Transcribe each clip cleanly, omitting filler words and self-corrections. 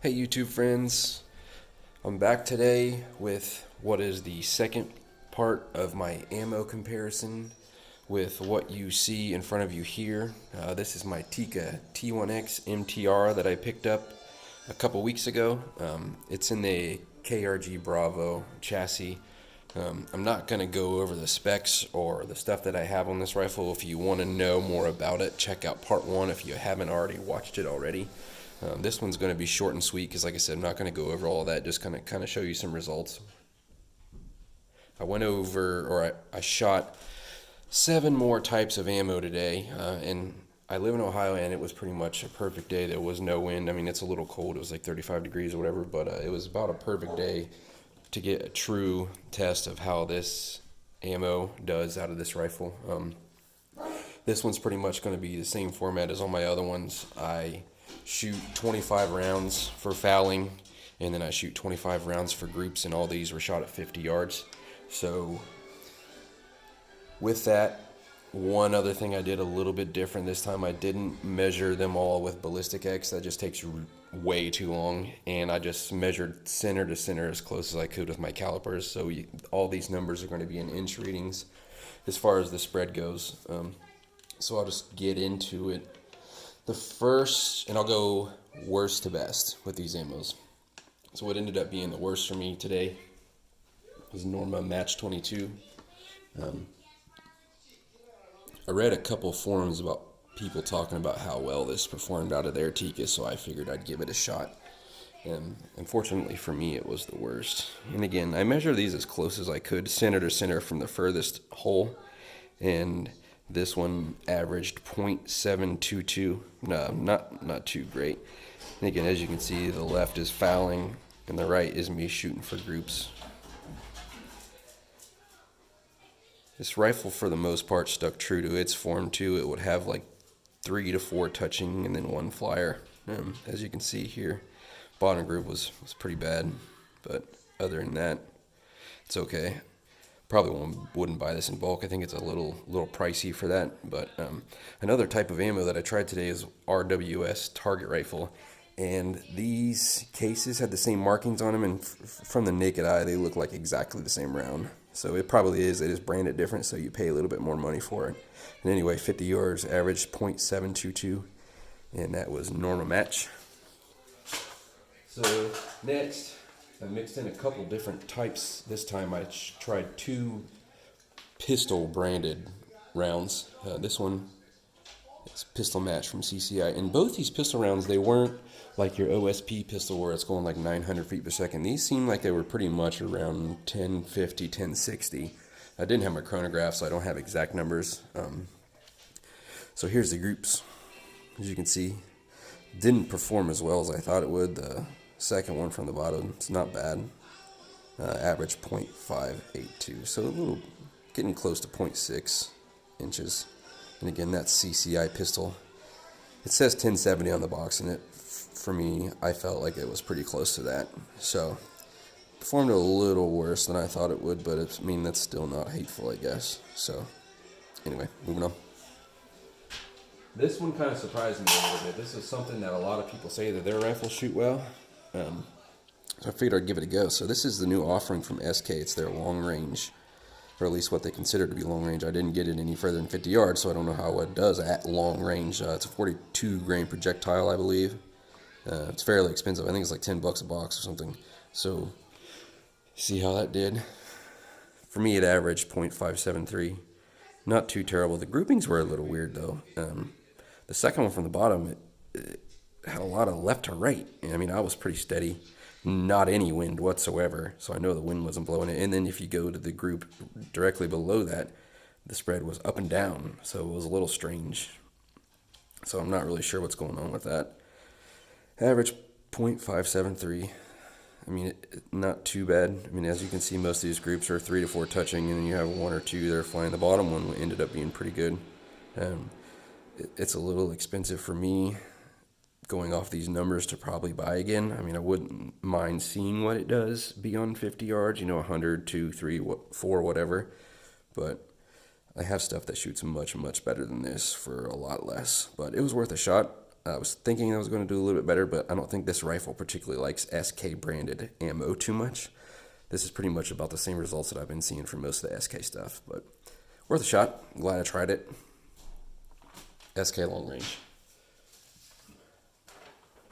Hey YouTube friends, I'm back today with what is the second part of my ammo comparison with what you see in front of you here. This is my Tikka T1x MTR that I picked up a couple weeks ago. It's in the KRG Bravo chassis. I'm not going to go over the specs or the stuff that I have on this rifle. If you want to know more about it, check out part 1 if you haven't already watched it already. This one's going to be short and sweet because, like I said, I'm not going to go over all that, just kind of show you some results. I went over, or I shot 7 more types of ammo today, and I live in Ohio, and it was pretty much a perfect day. There was no wind. I mean, it's a little cold. It was like 35 degrees or whatever, but it was about a perfect day to get a true test of how this ammo does out of this rifle. This one's pretty much going to be the same format as all my other ones. I shoot 25 rounds for fouling, and then I shoot 25 rounds for groups, and all these were shot at 50 yards. So with that, one other thing I did a little bit different this time, I didn't measure them all with ballistic X. That just takes way too long, and I just measured center to center as close as I could with my calipers. So all these numbers are going to be in inch readings as far as the spread goes. So I'll just get into it. The first, and I'll go worst to best with these ammos. So what ended up being the worst for me today was Norma Match 22. I read a couple forums about people talking about how well this performed out of their Tikka, so I figured I'd give it a shot. And unfortunately for me, it was the worst. And again, I measured these as close as I could, center to center from the furthest hole, and this one averaged .722. No, not too great. And again, as you can see, the left is fouling, and the right is me shooting for groups. This rifle, for the most part, stuck true to its form too. It would have like 3 to 4 touching and then 1 flyer. As you can see here, bottom group was pretty bad, but other than that, it's okay. Probably wouldn't buy this in bulk. I think it's a little pricey for that. But another type of ammo that I tried today is RWS Target Rifle, and these cases had the same markings on them, and from the naked eye, they look like exactly the same round. So it probably is. They just branded different, so you pay a little bit more money for it. And anyway, 50 yards, averaged .722, and that was Norma Match. So next, I mixed in a couple different types. This time I tried 2 pistol branded rounds. This one is Pistol Match from CCI. And both these pistol rounds, they weren't like your OSP pistol where it's going like 900 feet per second. These seemed like they were pretty much around 1050, 1060. I didn't have my chronograph, so I don't have exact numbers. So here's the groups. As you can see, didn't perform as well as I thought it would. The second one from the bottom, it's not bad. Average .582, so a little getting close to .6 inches. And again, that's CCI pistol. It says 1070 on the box, and for me, I felt like it was pretty close to that. So performed a little worse than I thought it would, but that's still not hateful, I guess. So anyway, moving on. This one kind of surprised me a little bit. This is something that a lot of people say that their rifles shoot well. So I figured I'd give it a go. So this is the new offering from SK. It's their long range, or at least what they consider to be long range. I didn't get it any further than 50 yards, so I don't know how it does at long range. It's a 42 grain projectile, I believe. It's fairly expensive. I think it's like $10 a box or something. So see how that did. For me, it averaged .573. Not too terrible. The groupings were a little weird though. The second one from the bottom, it had a lot of left to right. I mean, I was pretty steady. Not any wind whatsoever, so I know the wind wasn't blowing it. And then if you go to the group directly below that, the spread was up and down, so it was a little strange. So I'm not really sure what's going on with that. Average .573. I mean, not too bad. I mean, as you can see, most of these groups are 3 to 4 touching, and then you have 1 or 2 that are flying. The bottom one ended up being pretty good. It's a little expensive for me going off these numbers to probably buy again. I mean, I wouldn't mind seeing what it does beyond 50 yards, 100, 2, 3, 4, whatever. But I have stuff that shoots much, much better than this for a lot less. But it was worth a shot. I was thinking I was going to do a little bit better, but I don't think this rifle particularly likes SK branded ammo too much. This is pretty much about the same results that I've been seeing from most of the SK stuff, but worth a shot. Glad I tried it. SK long range.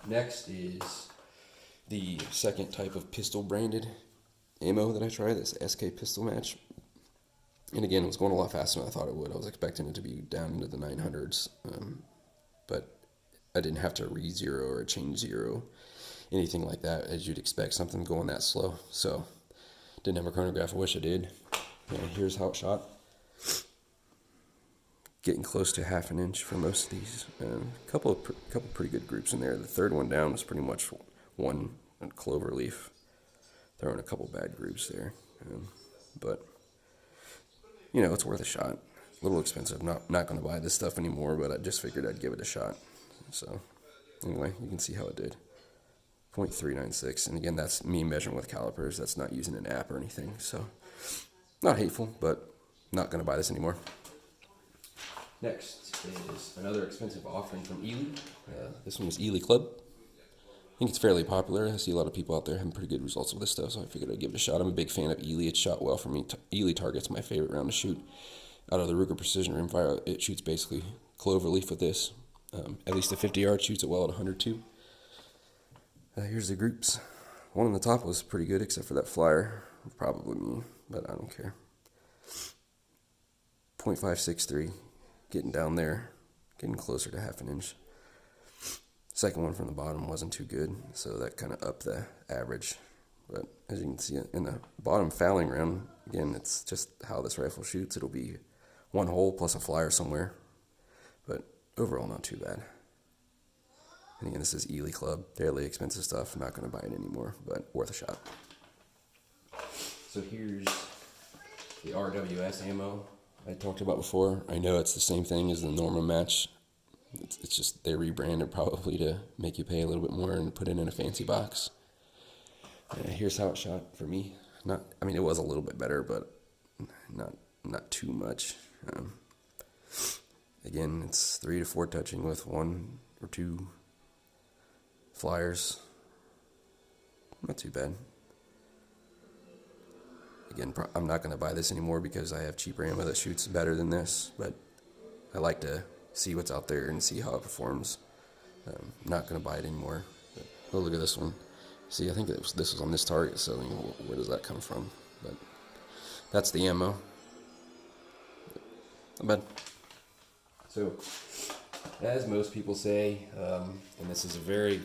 Next is the second type of pistol branded ammo that I tried, this SK Pistol Match. And again, it was going a lot faster than I thought it would. I was expecting it to be down into the 900s, but I didn't have to re-zero or change zero, anything like that, as you'd expect something going that slow. So, didn't have a chronograph. I wish I did. And here's how it shot. Getting close to half an inch for most of these. Couple pretty good groups in there. The third one down was pretty much one clover leaf. Throwing a couple bad groups there, but you know, it's worth a shot. A little expensive. Not going to buy this stuff anymore, but I just figured I'd give it a shot. So anyway, you can see how it did. 0.396, and again, that's me measuring with calipers. That's not using an app or anything. So not hateful, but not going to buy this anymore. Next is another expensive offering from Eley. This one was Eley Club. I think it's fairly popular. I see a lot of people out there having pretty good results with this stuff, so I figured I'd give it a shot. I'm a big fan of Eley. It shot well for me. Eley Target's my favorite round to shoot. Out of the Ruger Precision Rimfire, it shoots basically clover leaf with this. At least a 50 yard shoots it well at 102. Here's the groups. One on the top was pretty good, except for that flyer. Probably me, but I don't care. 0.563, getting down there, getting closer to half an inch. Second one from the bottom wasn't too good, so that kind of upped the average. But as you can see in the bottom fouling round, again, it's just how this rifle shoots. It'll be one hole plus a flyer somewhere, but overall not too bad. And again, this is Eley Club, fairly expensive stuff. I'm not going to buy it anymore, but worth a shot. So here's the RWS ammo I talked about before. I know it's the same thing as the Norma Match. It's just they rebranded probably to make you pay a little bit more and put it in a fancy box. Here's how it shot for me. It was a little bit better, but not too much. Again, it's 3 to 4 touching with 1 or 2 flyers. Not too bad. Again, I'm not going to buy this anymore because I have cheaper ammo that shoots better than this, but I like to see what's out there and see how it performs. Not going to buy it anymore. But, oh, look at this one. See, I think this was on this target, so where does that come from? But that's the ammo. Not bad. So, as most people say, and this is a very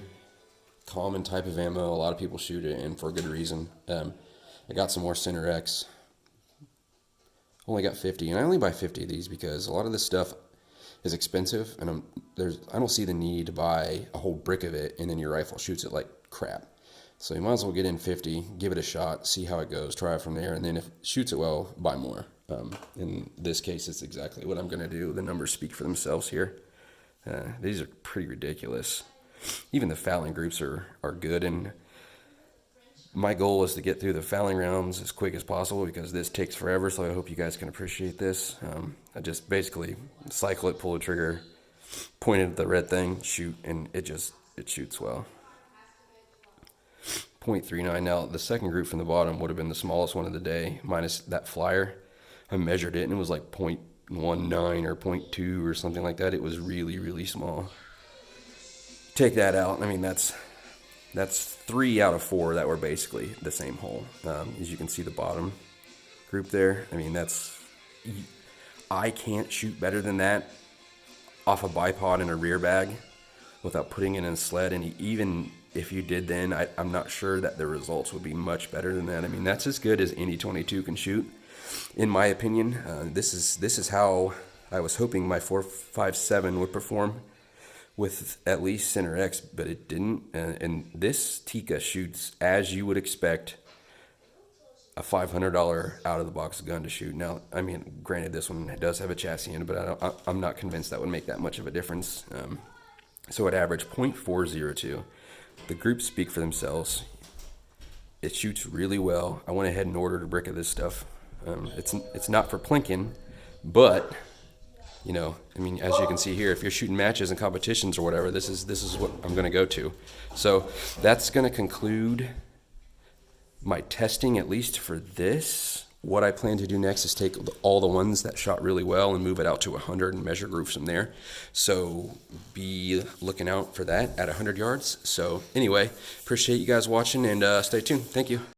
common type of ammo, a lot of people shoot it, and for a good reason. I got some more Center-X. Only got 50, and I only buy 50 of these because a lot of this stuff is expensive, and I don't see the need to buy a whole brick of it, and then your rifle shoots it like crap. So you might as well get in 50, give it a shot, see how it goes, try it from there, and then if it shoots it well, buy more. In this case, it's exactly what I'm going to do. The numbers speak for themselves here. These are pretty ridiculous. Even the fouling groups are good, and my goal is to get through the fouling rounds as quick as possible because this takes forever, so I hope you guys can appreciate this. I just basically cycle it, pull the trigger, point it at the red thing, shoot, and it shoots well. 0.39. Now, the second group from the bottom would have been the smallest one of the day, minus that flyer. I measured it, and it was like 0.19 or 0.2 or something like that. It was really, really small. Take that out. That's 3 out of 4 that were basically the same hole. As you can see, the bottom group there. I can't shoot better than that off a bipod in a rear bag without putting it in a sled. And even if you did, then I'm not sure that the results would be much better than that. That's as good as any 22 can shoot, in my opinion. This is how I was hoping my 4.57 would perform with at least Center-X, but it didn't. And this Tikka shoots as you would expect a $500 out-of-the-box gun to shoot. Now, granted, this one does have a chassis in it, but I'm not convinced that would make that much of a difference. So it averaged 0.402. The groups speak for themselves. It shoots really well. I went ahead and ordered a brick of this stuff. It's not for plinking, but you know, I mean, as you can see here, if you're shooting matches and competitions or whatever, this is what I'm going to go to. So that's going to conclude my testing, at least for this. What I plan to do next is take all the ones that shot really well and move it out to 100 and measure groups from there. So be looking out for that at 100 yards. So anyway, appreciate you guys watching, and stay tuned. Thank you.